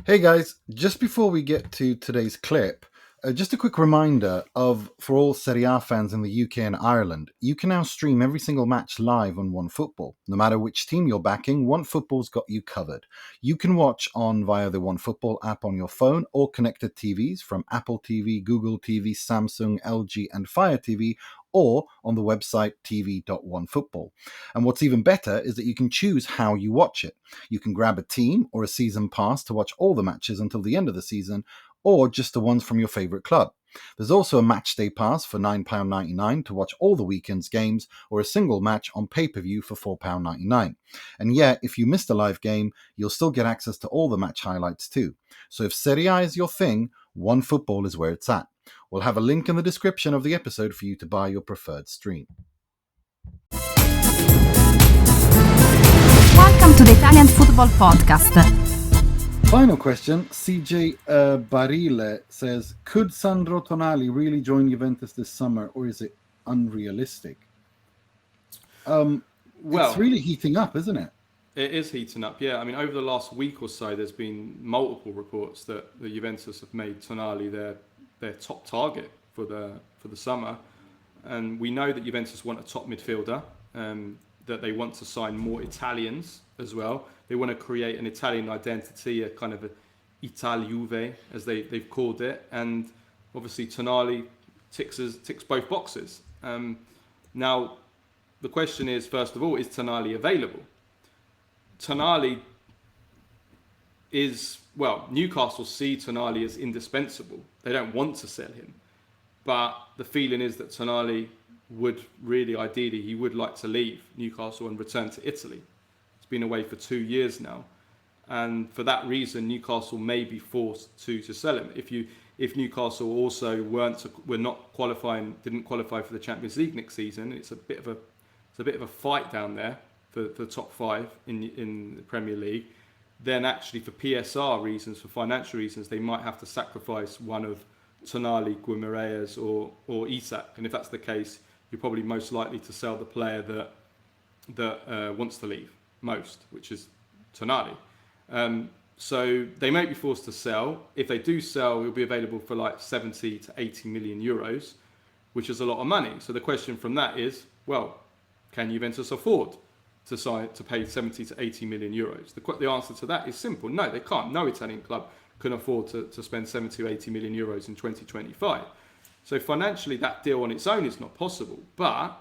Hey guys, just before we get to today's clip, just a quick reminder for all Serie A fans in the UK and Ireland, you can now stream every single match live on OneFootball. No matter which team you're backing, OneFootball's got you covered. You can watch on via the OneFootball app on your phone or connected TVs from Apple TV, Google TV, Samsung, LG, and Fire TV, or on the website tv.onefootball. And what's even better is that you can choose how you watch it. You can grab a team or a season pass to watch all the matches until the end of the season, or just the ones from your favourite club. There's also a match day pass for £9.99 to watch all the weekend's games, or a single match on pay-per-view for £4.99. And yeah, if you missed a live game, you'll still get access to all the match highlights too. So if Serie A is your thing, OneFootball is where it's at. We'll have a link in the description of the episode for you to buy your preferred stream. Welcome to the Italian Football Podcast. Final question. CJ Barile says, could Sandro Tonali really join Juventus this summer, or is it unrealistic? It's really heating up, isn't it? It is heating up, yeah. I mean, over the last week or so, there's been multiple reports that the Juventus have made Tonali their top target for the summer, and we know that Juventus want a top midfielder, that they want to sign more Italians as well. They want to create an Italian identity, a kind of a Ital-Juve, as they've called it, and obviously Tonali ticks both boxes. Now, the question is, first of all, is Tonali available? Tonali is, Newcastle see Tonali as indispensable. They don't want to sell him. But the feeling is that Tonali would really, ideally, he would like to leave Newcastle and return to Italy. He's been away for 2 years now. And for that reason, Newcastle may be forced to sell him. If Newcastle also didn't qualify for the Champions League next season, it's a bit of a fight down there for the top 5 in the Premier League. Then actually for PSR reasons, for financial reasons, they might have to sacrifice one of Tonali, Guimaraes or Isak. And if that's the case, you're probably most likely to sell the player that wants to leave most, which is Tonali. So they may be forced to sell. If they do sell, it'll be available for like 70 to 80 million euros, which is a lot of money. So the question from that is, can Juventus afford to pay 70 to 80 million euros? The answer to that is simple. No, they can't. No Italian club can afford to spend 70 or 80 million euros in 2025. So financially, that deal on its own is not possible. But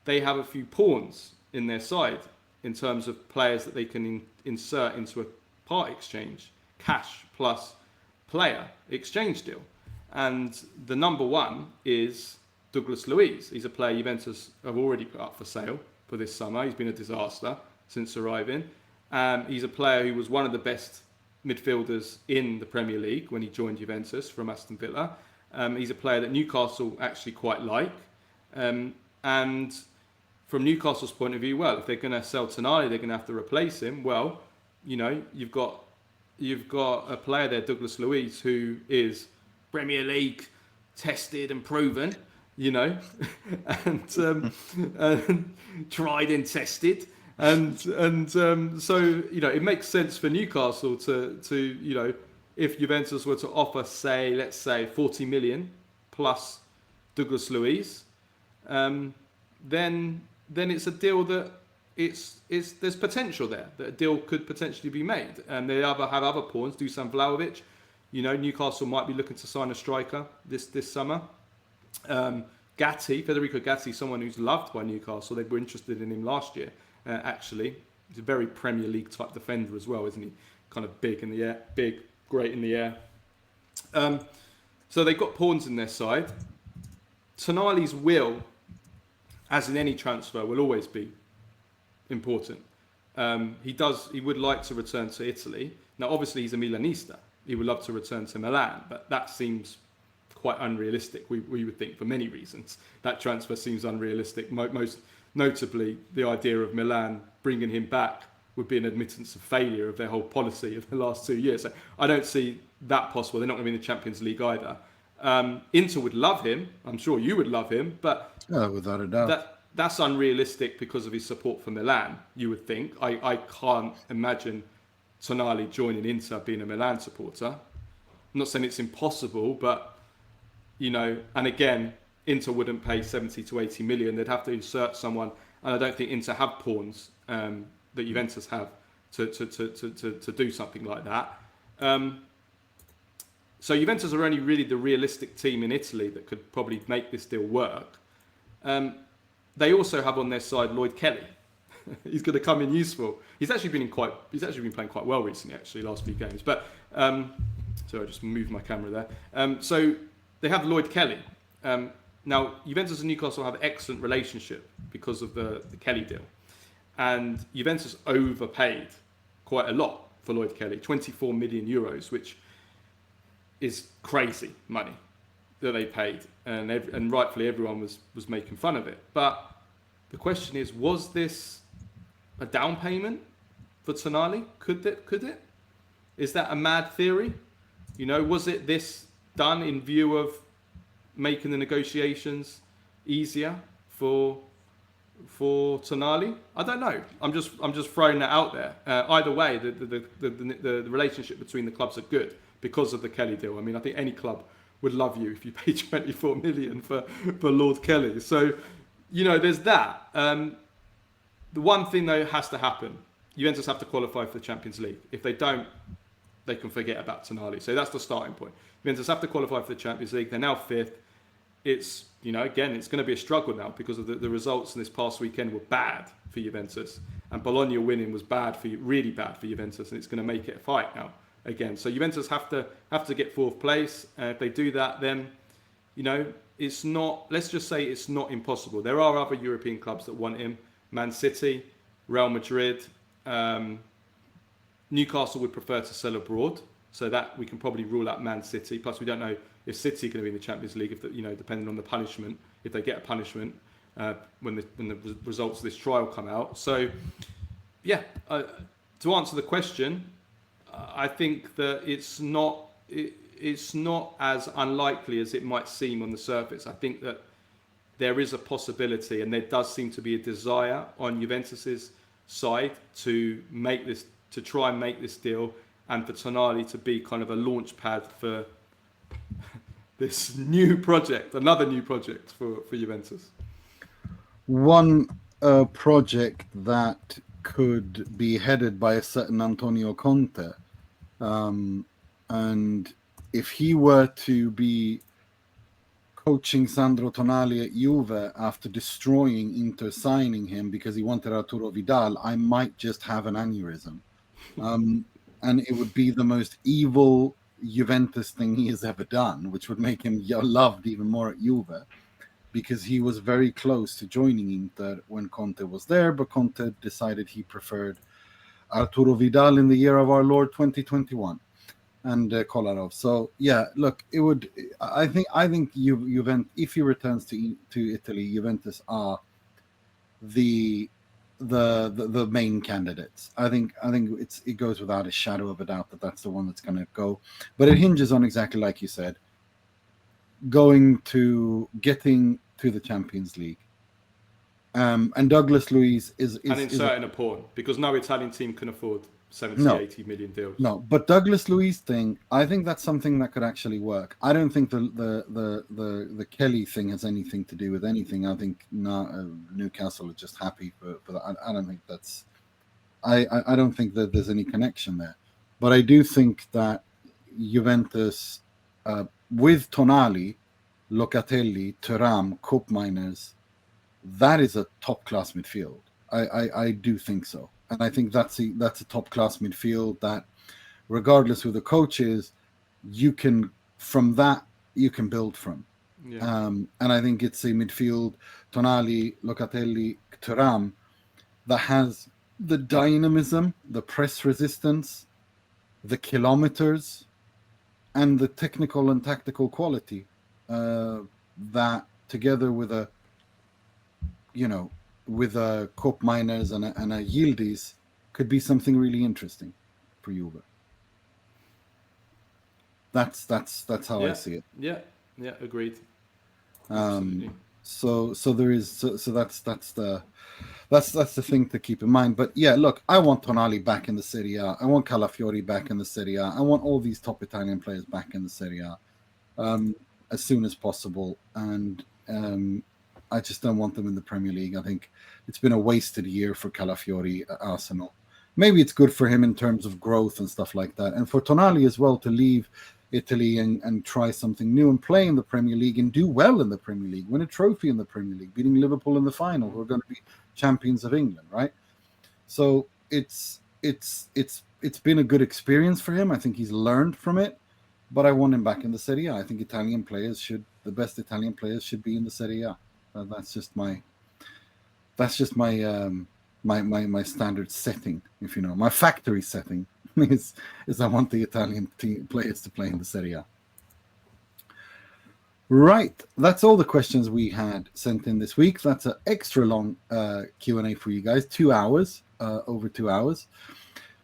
they have a few pawns in their side in terms of players that they can insert into a part exchange, cash plus player exchange deal. And the number one is Douglas Luiz. He's a player Juventus have already put up for sale for this summer. He's been a disaster since arriving. He's a player who was one of the best midfielders in the Premier League when he joined Juventus from Aston Villa. He's a player that Newcastle actually quite like. And from Newcastle's point of view, if they're going to sell Tonali, they're going to have to replace him. You've got a player there, Douglas Luiz, who is Premier League tested and proven, and tried and tested. And so it makes sense for Newcastle to if Juventus were to offer, let's say 40 million plus Douglas Luiz, then it's a deal that there's potential there, that a deal could potentially be made. And they have other pawns. Dusan Vlahovic, Newcastle might be looking to sign a striker this summer. Federico Gatti, someone who's loved by Newcastle. They were interested in him last year. Actually, he's a very Premier League type defender as well, isn't he? Kind of big in the air, great in the air. So they've got pawns in their side. Tonali's will, as in any transfer, will always be important. He would like to return to Italy. Now, obviously, he's a Milanista. He would love to return to Milan, but that seems quite unrealistic. We would think for many reasons that transfer seems unrealistic. Most notably, the idea of Milan bringing him back would be an admittance of failure of their whole policy of the last 2 years. So I don't see that possible. They're not going to be in the Champions League either. Inter would love him. I'm sure you would love him, but without a doubt, that's unrealistic because of his support for Milan. You would think. I can't imagine Tonali joining Inter, being a Milan supporter. I'm not saying it's impossible, but, and again, Inter wouldn't pay 70 to 80 million. They'd have to insert someone, and I don't think Inter have pawns that Juventus have to do something like that. So Juventus are only really the realistic team in Italy that could probably make this deal work. They also have on their side Lloyd Kelly. He's going to come in useful. He's actually been playing quite well recently, actually, last few games. But so I just moved my camera there. So they have Lloyd Kelly. Now Juventus and Newcastle have an excellent relationship because of the Kelly deal, and Juventus overpaid quite a lot for Lloyd Kelly, 24 million euros, which is crazy money that they paid, and rightfully everyone was making fun of it. But the question is, was this a down payment for Tonali? Could it? Is that a mad theory? Was it this done in view of making the negotiations easier for Tonali? I don't know. I'm just throwing that out there. Either way, the relationship between the clubs are good because of the Kelly deal. I mean, I think any club would love you if you paid 24 million for Lord Kelly. So, there's that. The one thing though has to happen. Juventus have to qualify for the Champions League. If they don't, they can forget about Tonali. So that's the starting point. Juventus have to qualify for the Champions League. They're now 5th. It's, again, it's going to be a struggle now because of the results in this past weekend were bad for Juventus. And Bologna winning was really bad for Juventus. And it's going to make it a fight now again. So Juventus have to get 4th place. If they do that, then, it's not, let's just say it's not impossible. There are other European clubs that want him. Man City, Real Madrid, Newcastle would prefer to sell abroad, so that we can probably rule out Man City. Plus, we don't know if City are going to be in the Champions League, if depending on the punishment, if they get a punishment when the results of this trial come out. So, yeah, to answer the question, I think that it's not as unlikely as it might seem on the surface. I think that there is a possibility, and there does seem to be a desire on Juventus's side to try and make this deal, and for Tonali to be kind of a launch pad for this new project, another new project for Juventus. One project that could be headed by a certain Antonio Conte, and if he were to be coaching Sandro Tonali at Juve after destroying Inter signing him because he wanted Arturo Vidal, I might just have an aneurysm. And it would be the most evil Juventus thing he has ever done, which would make him loved even more at Juve, because he was very close to joining Inter when Conte was there, but Conte decided he preferred Arturo Vidal in the year of our Lord 2021. And Kolarov. So yeah, look, it would. I think Juventus, if he returns to Italy, Juventus are the main candidates. I think it goes without a shadow of a doubt that that's the one that's going to go. But it hinges on exactly like you said, getting to the Champions League. And Douglas Luiz is inserting a pawn, because no Italian team can afford 80 million deals. No, but Douglas Luiz thing, I think that's something that could actually work. I don't think the Kelly thing has anything to do with anything. I think Newcastle are just happy for that. I don't think that's. I don't think that there's any connection there, but I do think that Juventus, with Tonali, Locatelli, Thuram, Koopmeiners, that is a top class midfield. I do think so. And I think that's a top class midfield that, regardless who the coach is, you can build from. Yeah. And I think it's a midfield, Tonali, Locatelli, Thuram, that has the dynamism, the press resistance, the kilometers, and the technical and tactical quality that, together with a Koopmeiners and a Yildiz, could be something really interesting for Juve. That's how I see it. Yeah, agreed. So there is so that's the thing to keep in mind. But yeah, look, I want Tonali back in the Serie A. I want Calafiori back in the Serie A. I want all these top Italian players back in the Serie A as soon as possible. And I just don't want them in the Premier League. I think it's been a wasted year for Calafiori at Arsenal. Maybe it's good for him in terms of growth and stuff like that. And for Tonali as well to leave Italy and try something new and play in the Premier League and do well in the Premier League, win a trophy in the Premier League, beating Liverpool in the final, who are going to be champions of England, right? So it's been a good experience for him. I think he's learned from it, but I want him back in the Serie A. I think the best Italian players should be in the Serie A. That's just my my standard setting, if you know. My factory setting is I want the Italian players to play in the Serie A. Right, that's all the questions we had sent in this week. That's an extra long Q&A for you guys, 2 hours, over 2 hours.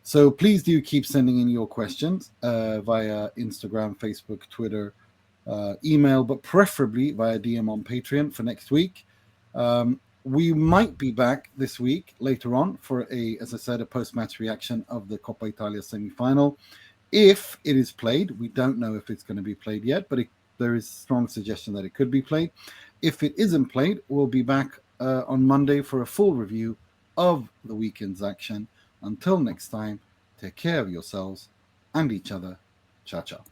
So please do keep sending in your questions via Instagram, Facebook, Twitter, email, but preferably via DM on Patreon for next week. We might be back this week later on for as I said, a post-match reaction of the Coppa Italia semi-final. If it is played, we don't know if it's going to be played yet, but there is strong suggestion that it could be played. If it isn't played, we'll be back on Monday for a full review of the weekend's action. Until next time, take care of yourselves and each other. Ciao, ciao.